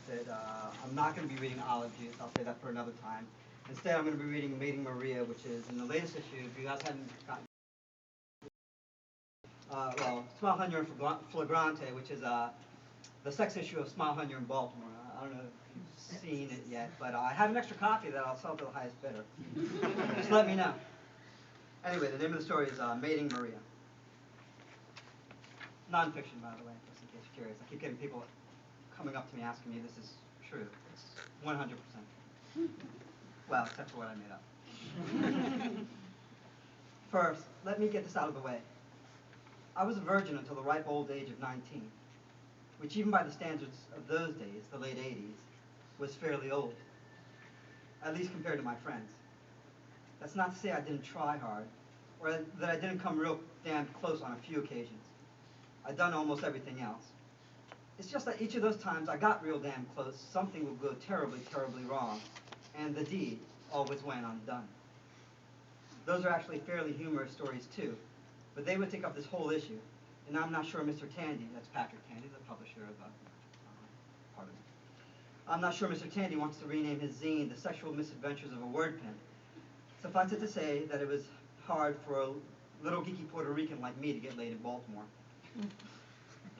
said, I'm not going to be reading ologies. I'll say that for another time. Instead, I'm going to be reading Mating Maria, which is in the latest issue. If you guys haven't gotten, Smile Hunter and Flagrante, which is the sex issue of Smile Hunter in Baltimore. I don't know if you've seen it yet, but I have an extra copy that I'll sell to the highest bidder. Just let me know. Anyway, the name of the story is Mating Maria. Non-fiction, by the way, just in case you're curious. I keep getting people coming up to me asking me if this is true. It's 100%. Well, except for what I made up. First, let me get this out of the way. I was a virgin until the ripe old age of 19, which even by the standards of those days, the late 80s, was fairly old, at least compared to my friends. That's not to say I didn't try hard, or that I didn't come real damn close on a few occasions. I'd done almost everything else. It's just that each of those times I got real damn close, something would go terribly, terribly wrong, and the deed always went undone. Those are actually fairly humorous stories too, but they would take up this whole issue, and I'm not sure Mr. Tandy, that's Patrick Tandy, the publisher of pardon me. I'm not sure Mr. Tandy wants to rename his zine The Sexual Misadventures of a Word Pimp. Suffice it to say that it was hard for a little geeky Puerto Rican like me to get laid in Baltimore.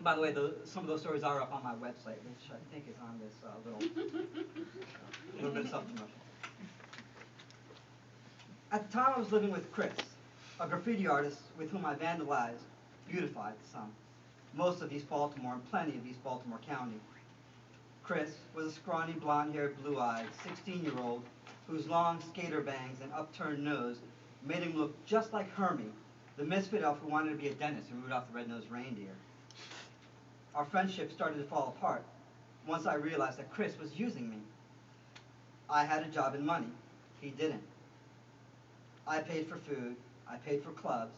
By the way, some of those stories are up on my website, which I think is on this little bit of self-promotion. At the time, I was living with Chris, a graffiti artist with whom I vandalized, beautified some, most of East Baltimore and plenty of East Baltimore County. Chris was a scrawny, blonde-haired, blue-eyed, 16-year-old whose long skater bangs and upturned nose made him look just like Hermie, the misfit elf who wanted to be a dentist in Rudolph the Red-Nosed Reindeer. Our friendship started to fall apart once I realized that Chris was using me. I had a job and money. He didn't. I paid for food. I paid for clubs.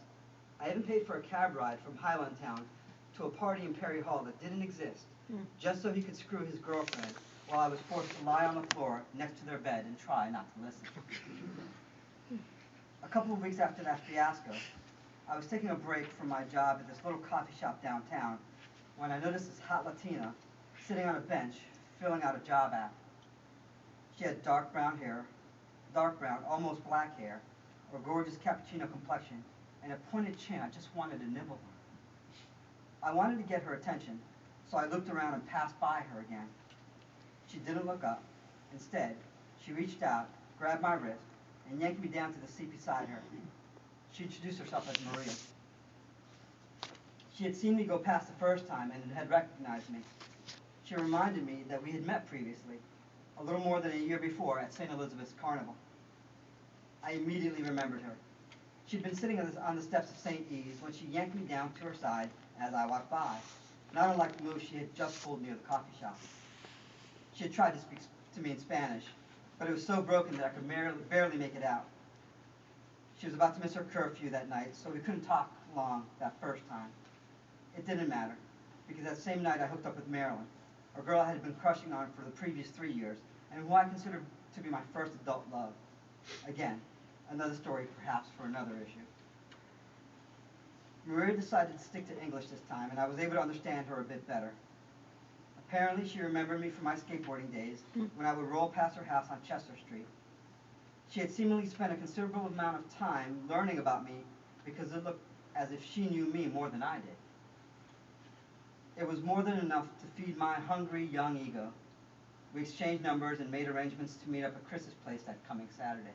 I even paid for a cab ride from Highland Town to a party in Perry Hall that didn't exist, just so he could screw his girlfriend while I was forced to lie on the floor next to their bed and try not to listen. A couple of weeks after that fiasco, I was taking a break from my job at this little coffee shop downtown when I noticed this hot Latina sitting on a bench filling out a job app. She had dark brown, almost black hair, a gorgeous cappuccino complexion, and a pointed chin I just wanted to nibble on. I wanted to get her attention, so I looked around and passed by her again. She didn't look up. Instead, she reached out, grabbed my wrist, and yanked me down to the seat beside her. She introduced herself as Maria. She had seen me go past the first time and had recognized me. She reminded me that we had met previously, a little more than a year before at St. Elizabeth's Carnival. I immediately remembered her. She'd been sitting on the steps of St. E's when she yanked me down to her side as I walked by, not unlike the move she had just pulled near the coffee shop. She had tried to speak to me in Spanish, but it was so broken that I could barely make it out. She was about to miss her curfew that night, so we couldn't talk long that first time. It didn't matter, because that same night I hooked up with Marilyn, a girl I had been crushing on for the previous 3 years, and who I considered to be my first adult love. Again, another story perhaps for another issue. Maria decided to stick to English this time, and I was able to understand her a bit better. Apparently, she remembered me from my skateboarding days when I would roll past her house on Chester Street. She had seemingly spent a considerable amount of time learning about me because it looked as if she knew me more than I did. It was more than enough to feed my hungry young ego. We exchanged numbers and made arrangements to meet up at Chris's place that coming Saturday.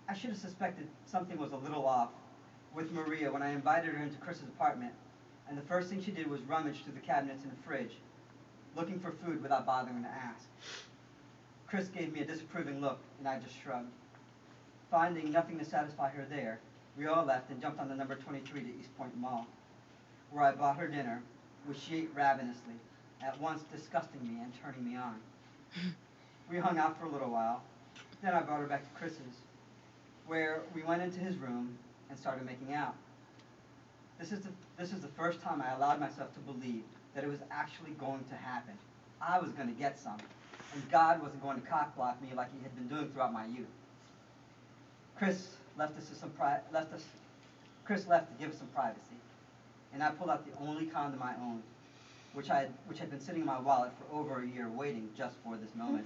I should have suspected something was a little off with Maria when I invited her into Chris's apartment, and the first thing she did was rummage through the cabinets in the fridge, looking for food without bothering to ask. Chris gave me a disapproving look, and I just shrugged. Finding nothing to satisfy her there, we all left and jumped on the number 23 to East Point Mall, where I bought her dinner, which she ate ravenously, at once disgusting me and turning me on. We hung out for a little while, then I brought her back to Chris's, where we went into his room and started making out. This is the first time I allowed myself to believe that it was actually going to happen. I was going to get some, and God wasn't going to cock-block me like he had been doing throughout my youth. Chris left to give us some privacy, and I pulled out the only condom I owned, which had been sitting in my wallet for over a year waiting just for this moment.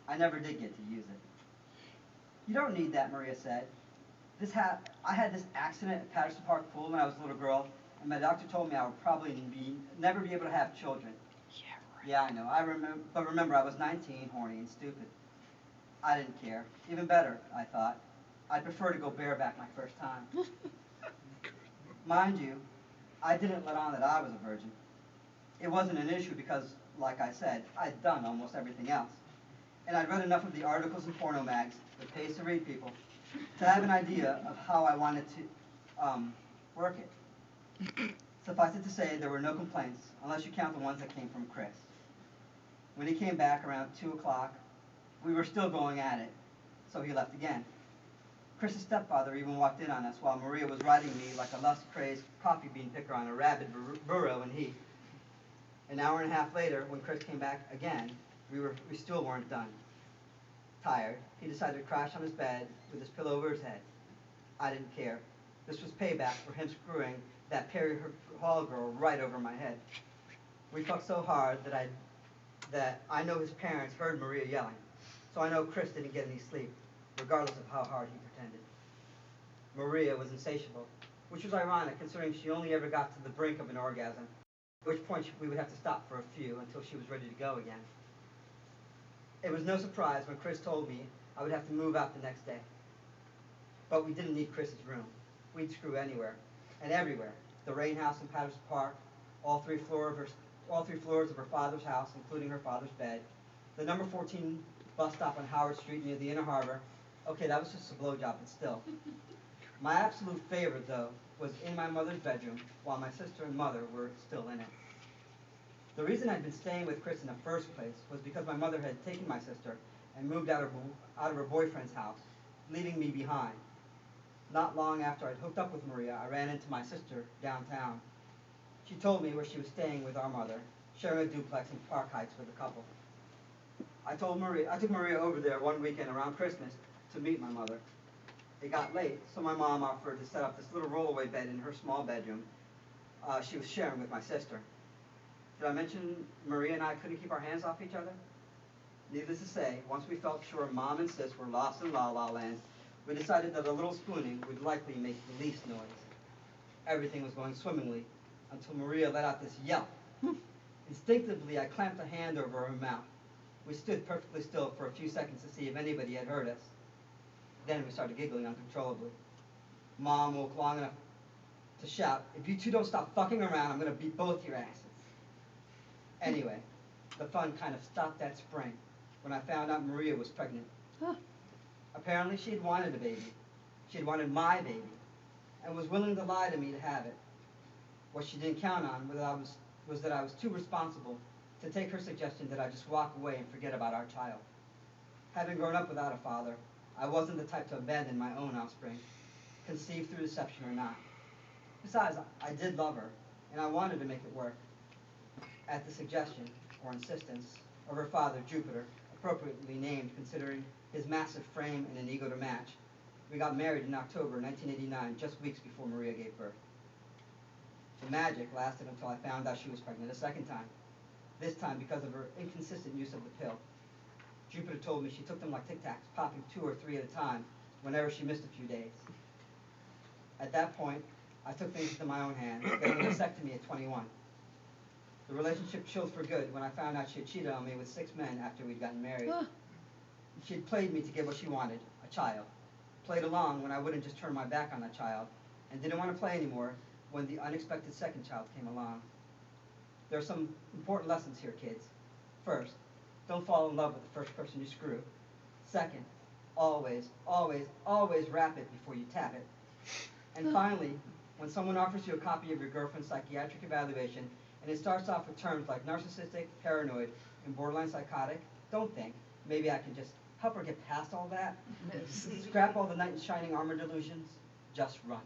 I never did get to use it. You don't need that, Maria said. I had this accident at Patterson Park Pool when I was a little girl, and my doctor told me I would probably never be able to have children. Yeah, I know. But remember, I was 19, horny and stupid. I didn't care. Even better, I thought. I'd prefer to go bareback my first time. Mind you, I didn't let on that I was a virgin. It wasn't an issue because, like I said, I'd done almost everything else. And I'd read enough of the articles in porno mags that pays to read people to have an idea of how I wanted to work it. Suffice it to say, there were no complaints, unless you count the ones that came from Chris. When he came back around 2 o'clock, we were still going at it, so he left again. Chris's stepfather even walked in on us while Maria was riding me like a lust-crazed coffee bean picker on a rabid burro in heat. An hour and a half later, when Chris came back again, we still weren't done. Tired, he decided to crash on his bed with his pillow over his head. I didn't care. This was payback for him screwing that Perry Hall girl right over my head. We fucked so hard that I know his parents heard Maria yelling, so I know Chris didn't get any sleep, regardless of how hard he pretended. Maria was insatiable, which was ironic considering she only ever got to the brink of an orgasm, at which point we would have to stop for a few until she was ready to go again. It was no surprise when Chris told me I would have to move out the next day. But we didn't need Chris's room. We'd screw anywhere and everywhere. The Rain House in Patterson Park, all three floors of her father's house, including her father's bed, the number 14 bus stop on Howard Street near the Inner Harbor. Okay, that was just a blowjob, but still. My absolute favorite, though, was in my mother's bedroom while my sister and mother were still in it. The reason I'd been staying with Chris in the first place was because my mother had taken my sister and moved out of her boyfriend's house, leaving me behind. Not long after I'd hooked up with Maria, I ran into my sister downtown. She told me where she was staying with our mother, sharing a duplex in Park Heights with a couple. I took Maria over there one weekend around Christmas to meet my mother. It got late, so my mom offered to set up this little rollaway bed in her small bedroom she was sharing with my sister. Did I mention Maria and I couldn't keep our hands off each other? Needless to say, once we felt sure Mom and Sis were lost in La La Land, we decided that a little spooning would likely make the least noise. Everything was going swimmingly until Maria let out this yelp. Instinctively, I clamped a hand over her mouth. We stood perfectly still for a few seconds to see if anybody had heard us. Then we started giggling uncontrollably. Mom woke long enough to shout, "If you two don't stop fucking around, I'm going to beat both your asses." Anyway, the fun kind of stopped that spring when I found out Maria was pregnant. Apparently she had wanted a baby. She had wanted my baby and was willing to lie to me to have it. What she didn't count on was that I was too responsible to take her suggestion that I just walk away and forget about our child. Having grown up without a father, I wasn't the type to abandon my own offspring, conceived through deception or not. Besides, I did love her, and I wanted to make it work. At the suggestion, or insistence, of her father, Jupiter, appropriately named considering his massive frame and an ego to match, we got married in October 1989, just weeks before Maria gave birth. The magic lasted until I found out she was pregnant a second time, this time because of her inconsistent use of the pill. Jupiter told me she took them like Tic Tacs, popping 2 or 3 at a time whenever she missed a few days. At that point, I took things into my own hands, getting a vasectomy at 21. The relationship chilled for good when I found out she had cheated on me with 6 men after we'd gotten married. She had played me to get what she wanted, a child. Played along when I wouldn't just turn my back on that child, and didn't want to play anymore when the unexpected second child came along. There are some important lessons here, kids. First, don't fall in love with the first person you screw. Second, always, always, always wrap it before you tap it. And finally, when someone offers you a copy of your girlfriend's psychiatric evaluation and it starts off with terms like narcissistic, paranoid, and borderline psychotic, don't think, maybe I can just help her get past all that. Scrap all the knight in shining armor delusions, just run.